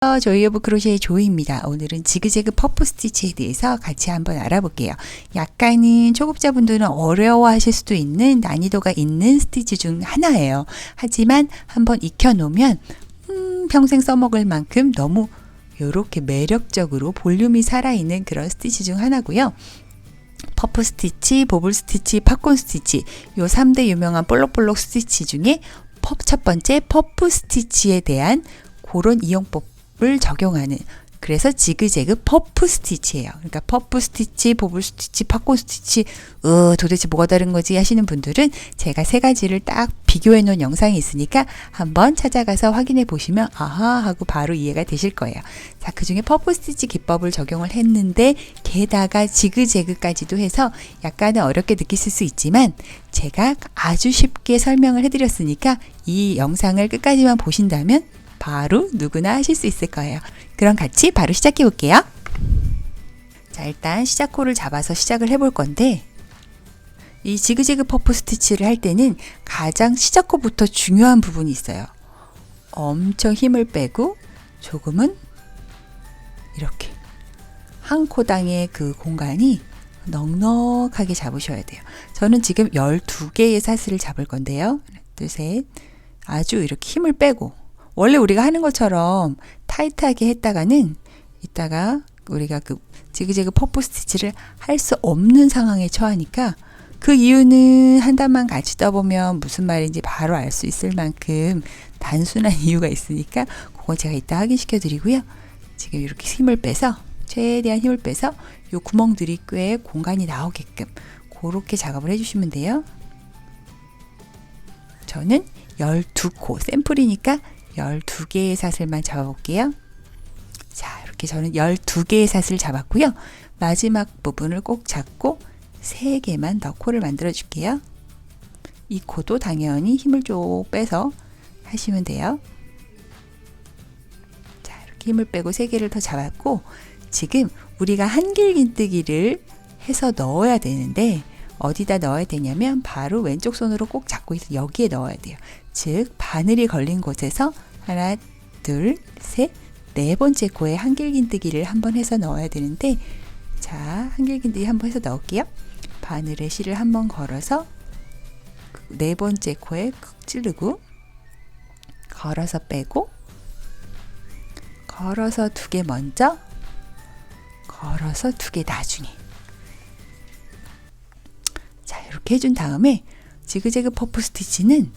조이오브 크로셰의 조이입니다. 오늘은 지그재그 퍼프 스티치에 대해서 같이 한번 알아볼게요. 약간은 초급자분들은 어려워하실 수도 있는 난이도가 있는 스티치 중 하나예요. 하지만 한번 익혀놓으면 평생 써먹을 만큼 너무 이렇게 매력적으로 볼륨이 살아있는 그런 스티치 중 하나고요. 퍼프 스티치, 보블 스티치, 팝콘 스티치 요 3대 유명한 볼록볼록 스티치 중에 첫 번째 퍼프 스티치에 대한 그런 이용법을 적용하는, 그래서 지그재그 퍼프 스티치예요. 그러니까 퍼프 스티치, 보블 스티치, 팝콘 스티치 도대체 뭐가 다른 거지 하시는 분들은 제가 세 가지를 딱 비교해 놓은 영상이 있으니까 한번 찾아가서 확인해 보시면 아하 하고 바로 이해가 되실 거예요. 자, 그중에 퍼프 스티치 기법을 적용을 했는데 게다가 지그재그까지도 해서 약간은 어렵게 느끼실 수 있지만 제가 아주 쉽게 설명을 해드렸으니까 이 영상을 끝까지만 보신다면 바로 누구나 하실 수 있을 거예요. 그럼 같이 바로 시작해 볼게요. 자, 일단 시작호를 잡아서 시작을 해볼 건데, 이 지그재그 퍼프 스티치를 할 때는 가장 시작호부터 중요한 부분이 있어요. 엄청 힘을 빼고 조금은 이렇게 한 코당의 그 공간이 넉넉하게 잡으셔야 돼요. 저는 지금 12개의 사슬을 잡을 건데요. 하나, 둘, 셋. 아주 이렇게 힘을 빼고, 원래 우리가 하는 것처럼 타이트하게 했다가는 이따가 우리가 그 지그재그 퍼프 스티치를 할 수 없는 상황에 처하니까, 그 이유는 한 단만 같이 떠보면 무슨 말인지 바로 알 수 있을 만큼 단순한 이유가 있으니까 그거 제가 이따 확인시켜 드리고요. 지금 이렇게 힘을 빼서, 최대한 힘을 빼서 요 구멍들이 꽤 공간이 나오게끔 그렇게 작업을 해주시면 돼요. 저는 12코 샘플이니까 12개의 사슬만 잡아볼게요. 자, 이렇게 저는 12개의 사슬 잡았고요. 마지막 부분을 꼭 잡고 3개만 더 코를 만들어 줄게요. 이 코도 당연히 힘을 좀 빼서 하시면 돼요. 자, 이렇게 힘을 빼고 3개를 더 잡았고, 지금 우리가 한길긴뜨기를 해서 넣어야 되는데 어디다 넣어야 되냐면 바로 왼쪽 손으로 꼭 잡고 있어 여기에 넣어야 돼요. 즉 바늘이 걸린 곳에서 하나, 둘, 셋, 네 번째 코에 한길긴뜨기를 한번 해서 넣어야 되는데, 자, 한길긴뜨기 한번 해서 넣을게요. 바늘에 실을 한번 걸어서 네 번째 코에 쿡 찌르고, 걸어서 빼고, 걸어서 2개 먼저, 걸어서 2개 나중에. 자, 이렇게 해준 다음에 지그재그 퍼프 스티치는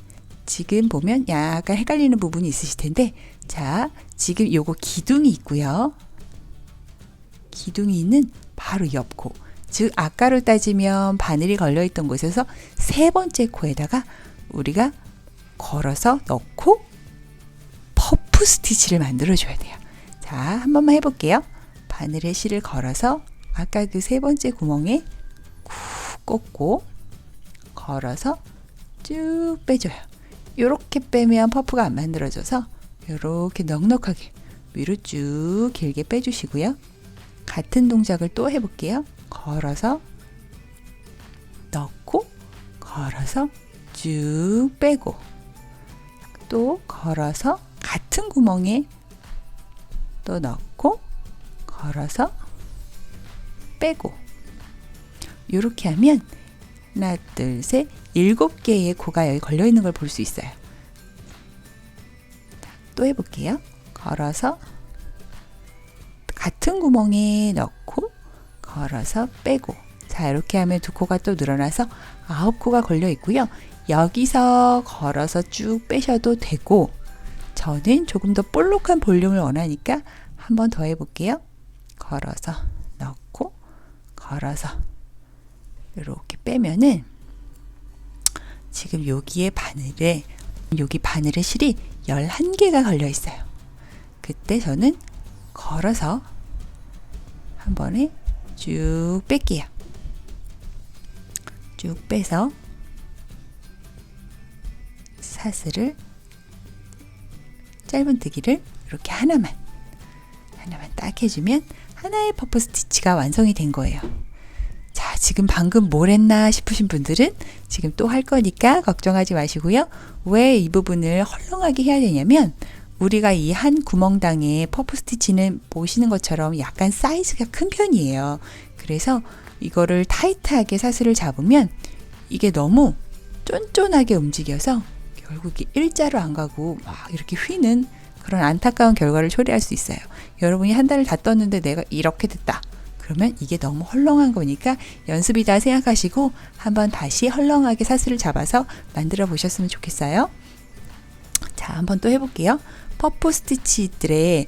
지금 보면 약간 헷갈리는 부분이 있으실 텐데, 자, 지금 요거 기둥이 있고요. 기둥이 있는 바로 옆 코, 즉 아까로 따지면 바늘이 걸려있던 곳에서 3번째 코에다가 우리가 걸어서 넣고 퍼프 스티치를 만들어 줘야 돼요. 자, 한 번만 해볼게요. 바늘에 실을 걸어서 아까 그 3번째 구멍에 쿡 꽂고 걸어서 쭉 빼줘요. 이렇게 빼면 퍼프가 안 만들어져서 이렇게 넉넉하게 위로 쭉 길게 빼주시고요. 같은 동작을 또 해볼게요. 걸어서 넣고, 걸어서 쭉 빼고, 또 걸어서 같은 구멍에 또 넣고, 걸어서 빼고. 이렇게 하면 하나, 둘, 셋, 7개의 코가 여기 걸려있는 걸 볼 수 있어요. 또 해볼게요. 걸어서 같은 구멍에 넣고, 걸어서 빼고. 자, 이렇게 하면 2코가 또 늘어나서 9코가 걸려 있고요. 여기서 걸어서 쭉 빼셔도 되고, 저는 조금 더 볼록한 볼륨을 원하니까 한 번 더 해볼게요. 걸어서 넣고, 걸어서 이렇게 빼면은 지금 여기 바늘에 실이 11개가 걸려 있어요. 그때 저는 걸어서 한 번에 쭉 뺄게요. 쭉 빼서 사슬을, 짧은뜨기를 이렇게 하나만 딱 해주면 하나의 퍼프 스티치가 완성이 된 거예요. 자, 지금 방금 뭘 했나 싶으신 분들은 지금 또 할 거니까 걱정하지 마시고요. 왜 이 부분을 헐렁하게 해야 되냐면 우리가 이 한 구멍당의 퍼프 스티치는 보시는 것처럼 약간 사이즈가 큰 편이에요. 그래서 이거를 타이트하게 사슬을 잡으면 이게 너무 쫀쫀하게 움직여서 결국 일자로 안 가고 막 이렇게 휘는 그런 안타까운 결과를 초래할 수 있어요. 여러분이 한 달을 다 떴는데 내가 이렇게 됐다. 그러면 이게 너무 헐렁한 거니까 연습이다 생각하시고 한번 다시 헐렁하게 사슬을 잡아서 만들어 보셨으면 좋겠어요. 자, 한번 또 해볼게요. 퍼프 스티치는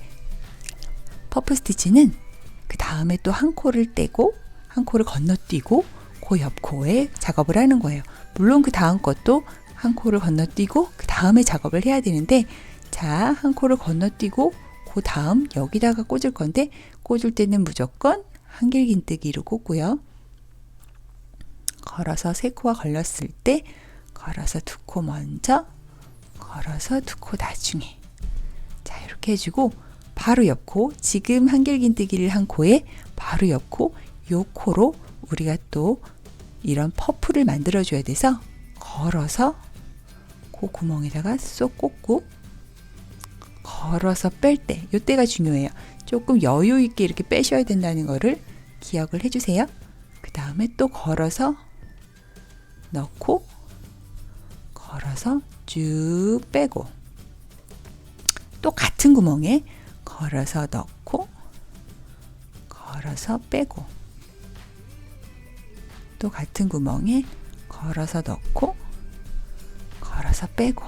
그 다음에 또 한 코를 떼고 한 코를 건너뛰고 그 옆 코에 작업을 하는 거예요. 물론 그 다음 것도 한 코를 건너뛰고 그 다음에 작업을 해야 되는데, 자, 한 코를 건너뛰고 그 다음 여기다가 꽂을 건데, 꽂을 때는 무조건 한길긴뜨기로 꽂고요. 걸어서 세 코가 걸렸을 때 걸어서 두 코 먼저, 걸어서 두 코 나중에. 자, 이렇게 해주고 바로 옆 코, 지금 한길긴뜨기를 한 코에 바로 옆 코, 요 코로 우리가 또 이런 퍼프를 만들어 줘야 돼서 걸어서 그 구멍에다가 쏙 꽂고, 걸어서 뺄 때, 요 때가 중요해요. 조금 여유 있게 이렇게 빼셔야 된다는 거를 기억을 해주세요. 그 다음에 또 걸어서 넣고, 걸어서 쭉 빼고, 또 같은 구멍에 걸어서 넣고, 걸어서 빼고, 또 같은 구멍에 걸어서 넣고, 걸어서 빼고.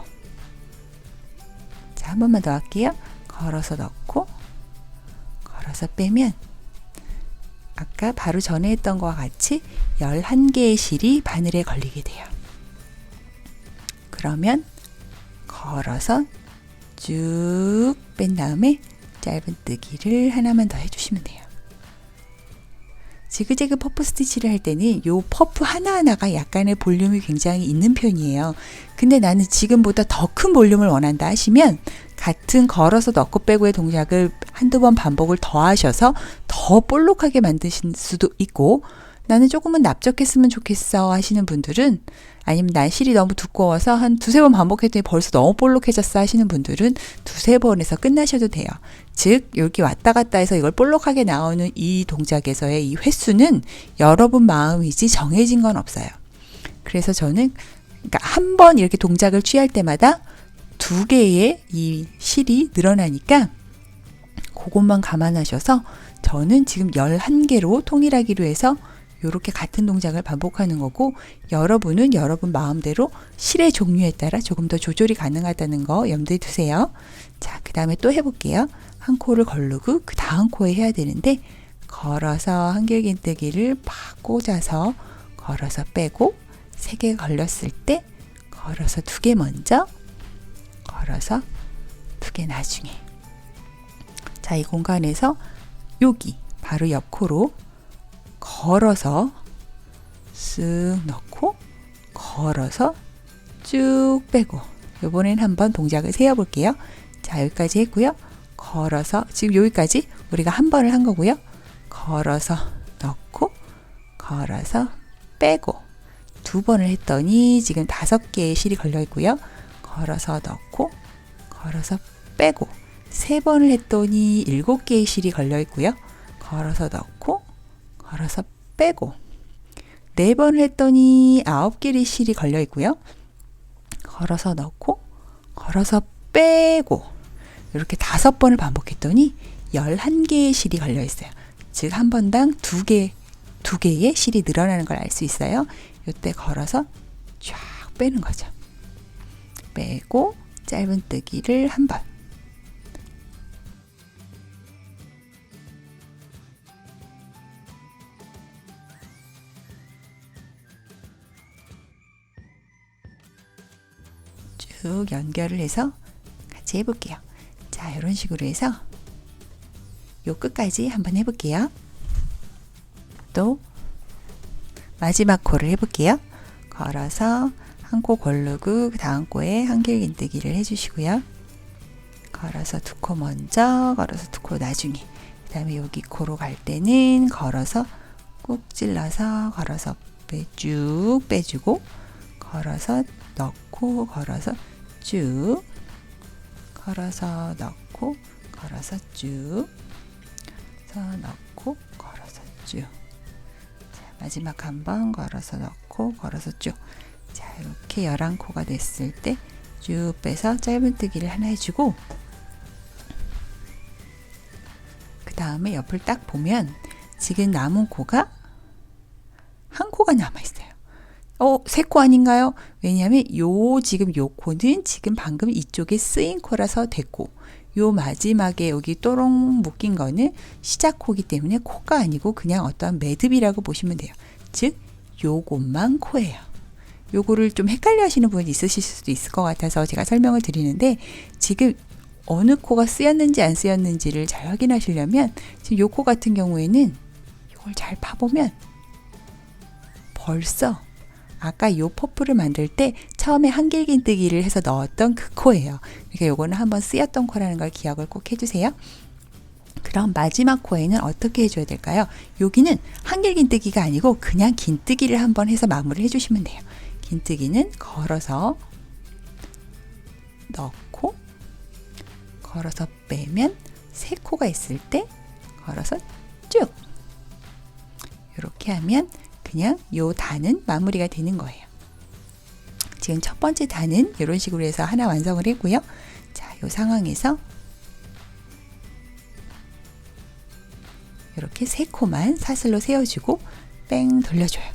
자, 한 번만 더 할게요. 걸어서 넣고, 걸어서 빼면 아까 바로 전에 했던 것과 같이 11개의 실이 바늘에 걸리게 돼요. 그러면 걸어서 쭉 뺀 다음에 짧은뜨기를 하나만 더 해주시면 돼요. 지그재그 퍼프 스티치를 할 때는 요 퍼프 하나하나가 약간의 볼륨이 굉장히 있는 편이에요. 근데 나는 지금보다 더 큰 볼륨을 원한다 하시면 같은 걸어서 넣고 빼고의 동작을 한두 번 반복을 더 하셔서 더 볼록하게 만드실 수도 있고, 나는 조금은 납작했으면 좋겠어 하시는 분들은, 아니면 난 실이 너무 두꺼워서 한 두세 번 반복했더니 벌써 너무 볼록해졌어 하시는 분들은 두세 번에서 끝나셔도 돼요. 즉, 여기 왔다 갔다 해서 이걸 볼록하게 나오는 이 동작에서의 이 횟수는 여러분 마음이지 정해진 건 없어요. 그래서 저는 그러니까 한 번 이렇게 동작을 취할 때마다 두 개의 이 실이 늘어나니까 그것만 감안하셔서, 저는 지금 11개로 통일하기로 해서 이렇게 같은 동작을 반복하는 거고, 여러분은 여러분 마음대로 실의 종류에 따라 조금 더 조절이 가능하다는 거 염두에 두세요. 자, 그 다음에 또 해볼게요. 한 코를 걸르고 그 다음 코에 해야 되는데, 걸어서 한길긴뜨기를 팍 꽂아서 걸어서 빼고, 3개 걸렸을 때 걸어서 2개 먼저, 걸어서 2개 나중에. 자, 이 공간에서 여기 바로 옆 코로 걸어서 쓱 넣고, 걸어서 쭉 빼고. 이번엔 한번 동작을 세어볼게요. 자, 여기까지 했고요. 걸어서, 지금 여기까지 우리가 한 번을 한 거고요. 걸어서 넣고, 걸어서 빼고. 2번을 했더니 지금 5개의 실이 걸려 있고요. 걸어서 넣고, 걸어서 빼고. 3번을 했더니 7개의 실이 걸려 있고요. 걸어서 넣고, 걸어서 빼고. 4번을 했더니 9개의 실이 걸려 있고요. 걸어서 넣고, 걸어서 빼고. 이렇게 5번을 반복했더니 11개의 실이 걸려 있어요. 즉, 한 번당 2개의 실이 늘어나는 걸 알 수 있어요. 이때 걸어서 쫙 빼는 거죠. 빼고 짧은뜨기를 한 번. 쭉 연결을 해서 같이 해볼게요. 자, 이런 식으로 해서 요 끝까지 한번 해볼게요. 또 마지막 코를 해볼게요. 걸어서 한 코 걸르고 그 다음 코에 한길긴뜨기를 해주시고요. 걸어서 2코 먼저, 걸어서 2코 나중에. 그 다음에 여기 코로 갈 때는 걸어서 꾹 찔러서 걸어서 쭉 빼주고, 걸어서 넣고, 걸어서 쭉, 걸어서 넣고 걸어서 쭉 넣고 걸어서 쭉. 자, 마지막 한 번 걸어서 넣고 걸어서 쭉. 자, 이렇게 11코가 됐을 때 쭉 빼서 짧은뜨기를 하나 해주고, 그 다음에 옆을 딱 보면 지금 남은 코가 한 코가 남아있어요. 3코 아닌가요? 왜냐하면 지금 요 코는 지금 방금 이쪽에 쓰인 코라서 됐고, 요 마지막에 여기 또롱 묶인 거는 시작 코기 때문에 코가 아니고 그냥 어떠한 매듭이라고 보시면 돼요. 즉 요것만 코예요. 요거를 좀 헷갈려 하시는 분이 있으실 수도 있을 것 같아서 제가 설명을 드리는데, 지금 어느 코가 쓰였는지 안 쓰였는지를 잘 확인하시려면 지금 요 코 같은 경우에는 이걸 잘 파보면 벌써 아까 요 퍼프를 만들 때 처음에 한길긴뜨기를 해서 넣었던 그 코예요. 그러니까 요거는 한번 쓰였던 코라는 걸 기억을 꼭 해주세요. 그럼 마지막 코에는 어떻게 해줘야 될까요? 여기는 한길긴뜨기가 아니고 그냥 긴뜨기를 한번 해서 마무리를 해주시면 돼요. 긴뜨기는 걸어서 넣고 걸어서 빼면 3코가 있을 때 걸어서 쭉, 이렇게 하면 그냥 요 단은 마무리가 되는 거예요. 지금 첫 번째 단은 이런 식으로 해서 하나 완성을 했고요. 자, 요 상황에서 이렇게 3코만 사슬로 세워주고 뺑 돌려줘요.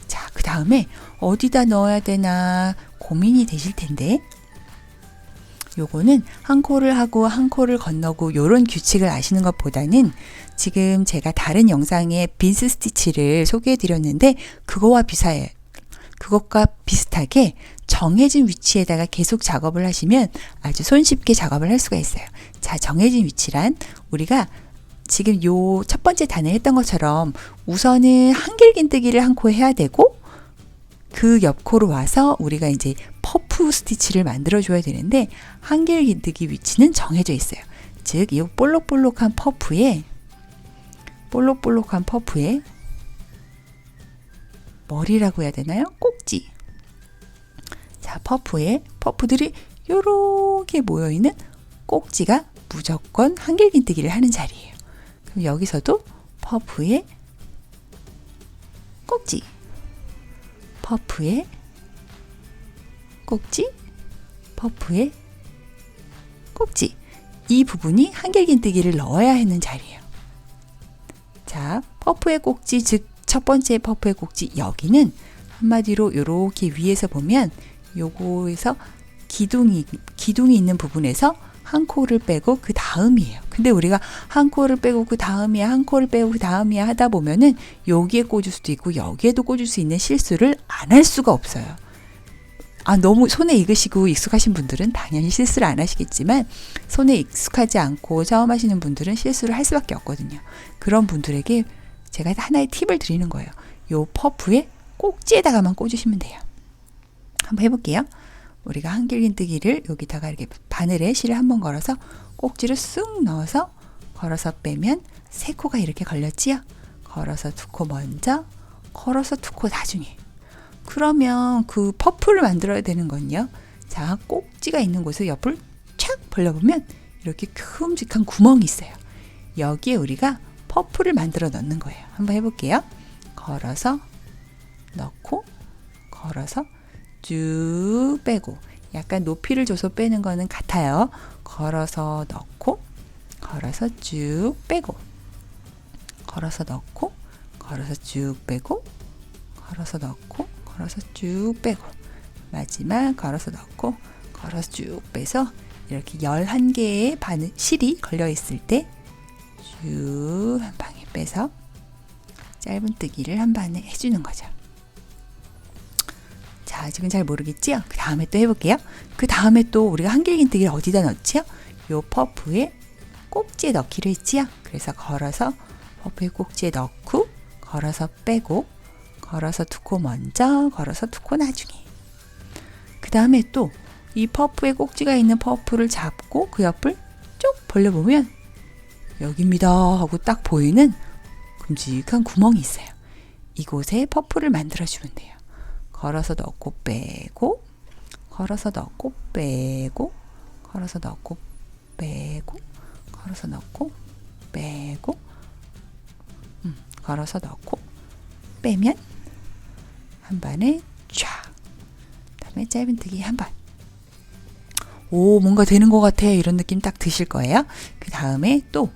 자, 그 다음에 어디다 넣어야 되나 고민이 되실 텐데, 요거는 한 코를 하고 한 코를 건너고 요런 규칙을 아시는 것보다는 지금 제가 다른 영상에 빈스 스티치를 소개해 드렸는데 그것과 비슷하게 정해진 위치에다가 계속 작업을 하시면 아주 손쉽게 작업을 할 수가 있어요. 자, 정해진 위치란 우리가 지금 요 첫 번째 단을 했던 것처럼 우선은 한길긴뜨기를 한 코 해야 되고, 그 옆코로 와서 우리가 이제 퍼프 스티치를 만들어 줘야 되는데 한길긴뜨기 위치는 정해져 있어요. 즉, 이 볼록볼록한 퍼프에 머리라고 해야 되나요? 꼭지. 자, 퍼프들이 요렇게 모여있는 꼭지가 무조건 한길긴뜨기를 하는 자리예요. 그럼 여기서도 퍼프에 꼭지, 퍼프에 꼭지, 퍼프에 꼭지. 이 부분이 한길긴뜨기를 넣어야 하는 자리예요. 자, 퍼프의 꼭지, 즉 첫 번째 퍼프의 꼭지, 여기는 한마디로 이렇게 위에서 보면 요거에서 기둥이 있는 부분에서 한 코를 빼고 그 다음이에요. 근데 우리가 한 코를 빼고 그 다음이야, 한 코를 빼고 그 다음이야 하다 보면은 여기에 꽂을 수도 있고 여기에도 꽂을 수 있는 실수를 안 할 수가 없어요. 너무 손에 익으시고 익숙하신 분들은 당연히 실수를 안 하시겠지만, 손에 익숙하지 않고 처음 하시는 분들은 실수를 할 수밖에 없거든요. 그런 분들에게 제가 하나의 팁을 드리는 거예요. 요 퍼프의 꼭지에다가만 꽂으시면 돼요. 한번 해볼게요. 우리가 한길긴뜨기를 여기다가 이렇게 바늘에 실을 한번 걸어서 꼭지를 쑥 넣어서 걸어서 빼면 3코가 이렇게 걸렸지요? 걸어서 2코 먼저, 걸어서 2코 나중에. 그러면 그 퍼프를 만들어야 되는 건요. 자, 꼭지가 있는 곳을 옆을 착 벌려보면 이렇게 큼직한 구멍이 있어요. 여기에 우리가 퍼프를 만들어 넣는 거예요. 한번 해볼게요. 걸어서 넣고 걸어서 쭉 빼고, 약간 높이를 줘서 빼는 거는 같아요. 걸어서 넣고 걸어서 쭉 빼고, 걸어서 넣고 걸어서 쭉 빼고, 걸어서 넣고 걸어서 쭉 빼고, 마지막 걸어서 넣고 걸어서 쭉 빼서 이렇게 11개의 실이 걸려 있을 때 쭉 한 방에 빼서 짧은뜨기를 한 번에 해주는 거죠. 자, 지금 잘 모르겠지요? 그 다음에 또 해볼게요. 그 다음에 또 우리가 한길긴뜨기를 어디다 넣지요? 요 퍼프에 꼭지에 넣기로 했지요? 그래서 걸어서 퍼프에 꼭지에 넣고 걸어서 빼고, 걸어서 2코 먼저, 걸어서 2코 나중에. 그 다음에 또 이 퍼프에 꼭지가 있는 퍼프를 잡고 그 옆을 쭉 벌려보면 여기입니다 하고 딱 보이는 큼직한 구멍이 있어요. 이곳에 퍼프를 만들어주면 돼요. 걸어서 넣고 빼고, 걸어서 넣고 빼고, 걸어서 넣고 빼고, 걸어서 넣고 빼고, 걸어서 넣고 빼면 한 번에 쫙. 그다음에 짧은뜨기 한 번. 오, 뭔가 되는 것 같아. 이런 느낌 딱 드실 거예요. 그 다음에 또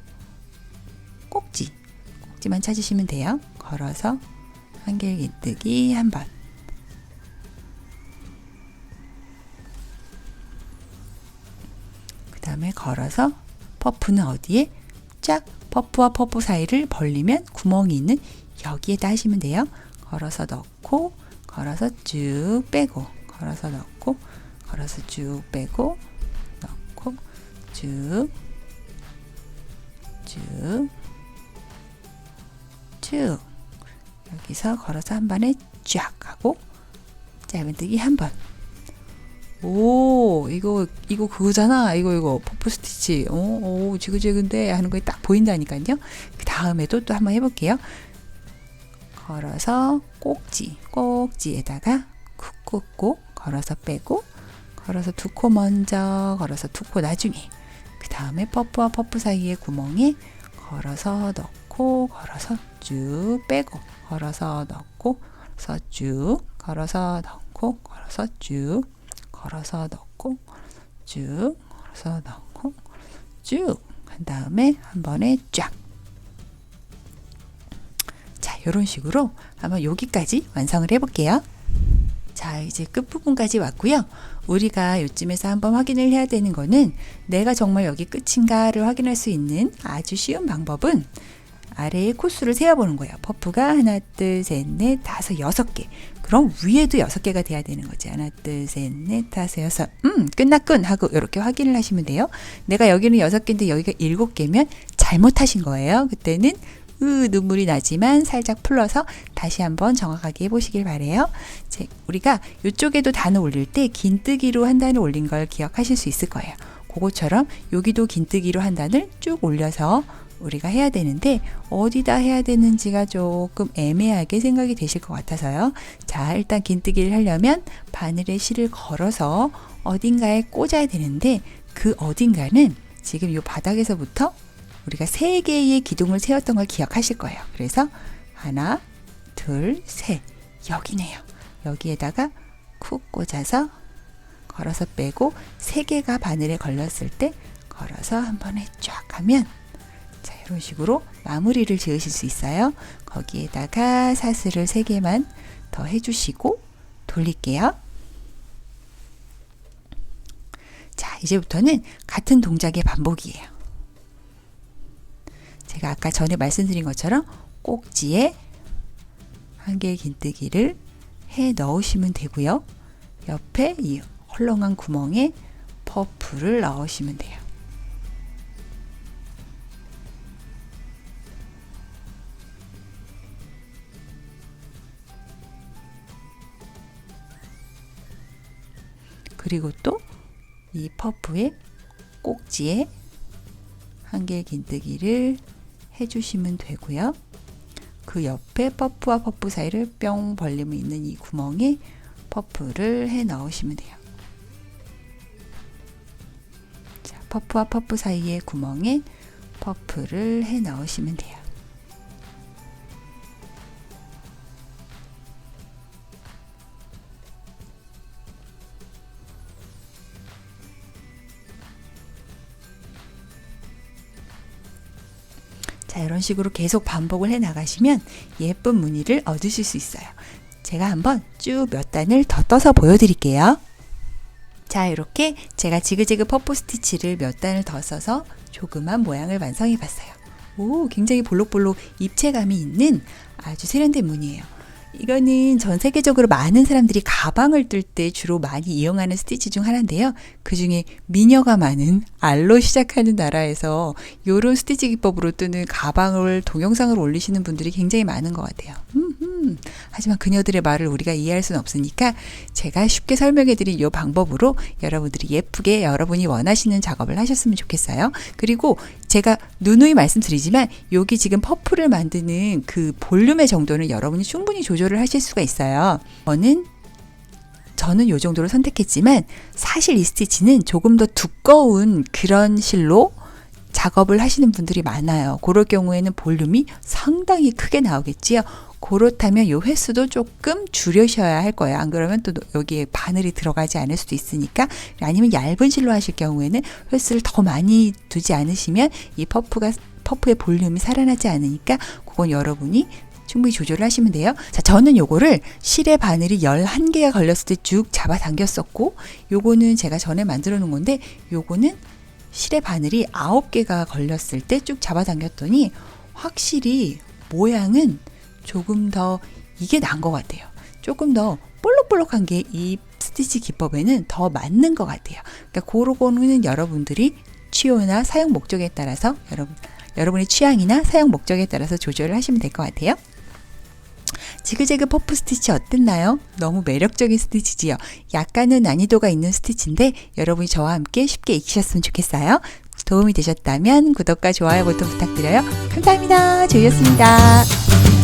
꼭지만 찾으시면 돼요. 걸어서 한길긴뜨기 한 번. 그 다음에 걸어서 퍼프는 어디에? 쫙 퍼프와 퍼프 사이를 벌리면 구멍이 있는 여기에다 하시면 돼요. 걸어서 넣고, 걸어서 쭉 빼고, 걸어서 넣고, 걸어서 쭉 빼고, 넣고, 쭉, 쭉, 쭉. 여기서 걸어서 한 번에 쫙 하고, 짧은뜨기 한 번. 오, 이거 그거잖아. 이거 퍼프 스티치. 오, 지그재그인데 하는 거 딱 보인다니까요. 그 다음에도 또 한번 해볼게요. 걸어서 꼭지에다가 쿡 걸어서 빼고, 걸어서 두 코 먼저, 걸어서 두 코 나중에. 그 다음에 퍼프와 퍼프 사이의 구멍에 걸어서 넣고, 걸어서 쭉 빼고, 걸어서 넣고, 걸어서 쭉, 걸어서 넣고, 걸어서 쭉, 걸어서 넣고, 쭉, 걸어서 넣고, 쭉. 한 다음에 한 번에 쫙. 자, 이런 식으로 한번 여기까지 완성을 해볼게요. 자, 이제 끝부분까지 왔고요. 우리가 요쯤에서 한번 확인을 해야 되는 거는 내가 정말 여기 끝인가를 확인할 수 있는 아주 쉬운 방법은 아래에 코수를 세어보는 거예요. 퍼프가 하나, 둘, 셋, 넷, 다섯, 6개. 그럼 위에도 6개가 돼야 되는 거지. 하나, 둘, 셋, 넷, 다섯, 여섯. 끝났군 하고 이렇게 확인을 하시면 돼요. 내가 여기는 6개인데 여기가 7개면 잘못하신 거예요. 그때는 눈물이 나지만 살짝 풀러서 다시 한번 정확하게 해보시길 바래요. 우리가 이쪽에도 단을 올릴 때 긴뜨기로 한 단을 올린 걸 기억하실 수 있을 거예요. 그것처럼 여기도 긴뜨기로 한 단을 쭉 올려서 우리가 해야 되는데 어디다 해야 되는지가 조금 애매하게 생각이 되실 것 같아서요. 자, 일단 긴뜨기를 하려면 바늘에 실을 걸어서 어딘가에 꽂아야 되는데 그 어딘가는 지금 이 바닥에서부터 우리가 3개의 기둥을 세웠던 걸 기억하실 거예요. 그래서 하나, 둘, 셋. 여기네요. 여기에다가 쿡 꽂아서 걸어서 빼고 3개가 바늘에 걸렸을 때 걸어서 한 번에 쫙 하면 자, 이런 식으로 마무리를 지으실 수 있어요. 거기에다가 사슬을 3개만 더 해주시고 돌릴게요. 자, 이제부터는 같은 동작의 반복이에요. 제가 아까 전에 말씀드린 것처럼 꼭지에 한길 긴뜨기를 해 넣으시면 되고요. 옆에 이 헐렁한 구멍에 퍼프를 넣으시면 돼요. 그리고 또 이 퍼프의 꼭지에 한길 긴뜨기를 해주시면 되고요. 그 옆에 퍼프와 퍼프 사이를 뿅 벌리면 있는 이 구멍에 퍼프를 해 넣으시면 돼요. 자, 퍼프와 퍼프 사이의 구멍에 퍼프를 해 넣으시면 돼요. 자, 이런 식으로 계속 반복을 해 나가시면 예쁜 무늬를 얻으실 수 있어요. 제가 한번 쭉 몇 단을 더 떠서 보여드릴게요. 자, 이렇게 제가 지그재그 퍼프 스티치를 몇 단을 더 써서 조그만 모양을 완성해 봤어요. 오, 굉장히 볼록볼록 입체감이 있는 아주 세련된 무늬예요. 이거는 전 세계적으로 많은 사람들이 가방을 뜰 때 주로 많이 이용하는 스티치 중 하나인데요. 그 중에 미녀가 많은 R로 시작하는 나라에서 이런 스티치 기법으로 뜨는 가방을 동영상을 올리시는 분들이 굉장히 많은 것 같아요. 하지만 그녀들의 말을 우리가 이해할 수는 없으니까 제가 쉽게 설명해드린 이 방법으로 여러분들이 예쁘게 여러분이 원하시는 작업을 하셨으면 좋겠어요. 그리고 제가 누누이 말씀드리지만 여기 지금 퍼프를 만드는 그 볼륨의 정도는 여러분이 충분히 조절을 하실 수가 있어요. 저는 저는 요 정도로 선택했지만 사실 이 스티치는 조금 더 두꺼운 그런 실로 작업을 하시는 분들이 많아요. 그럴 경우에는 볼륨이 상당히 크게 나오겠지요. 그렇다면 이 횟수도 조금 줄여셔야 할 거예요. 안 그러면 또 여기에 바늘이 들어가지 않을 수도 있으니까. 아니면 얇은 실로 하실 경우에는 횟수를 더 많이 두지 않으시면 이 퍼프의 볼륨이 살아나지 않으니까 그건 여러분이 충분히 조절을 하시면 돼요. 자, 저는 요거를 실의 바늘이 11개가 걸렸을 때 쭉 잡아당겼었고, 요거는 제가 전에 만들어 놓은 건데, 요거는 실의 바늘이 9개가 걸렸을 때 쭉 잡아당겼더니 확실히 모양은 조금 더 이게 나은 것 같아요. 조금 더 볼록볼록한 게 이 스티치 기법에는 더 맞는 것 같아요. 그러니까 그런 거는 여러분들이 취향이나 사용 목적에 따라서 여러분의 취향이나 사용 목적에 따라서 조절을 하시면 될 것 같아요. 지그재그 퍼프 스티치 어땠나요? 너무 매력적인 스티치지요. 약간은 난이도가 있는 스티치인데 여러분이 저와 함께 쉽게 익히셨으면 좋겠어요. 도움이 되셨다면 구독과 좋아요 버튼 부탁드려요. 감사합니다. 조이였습니다.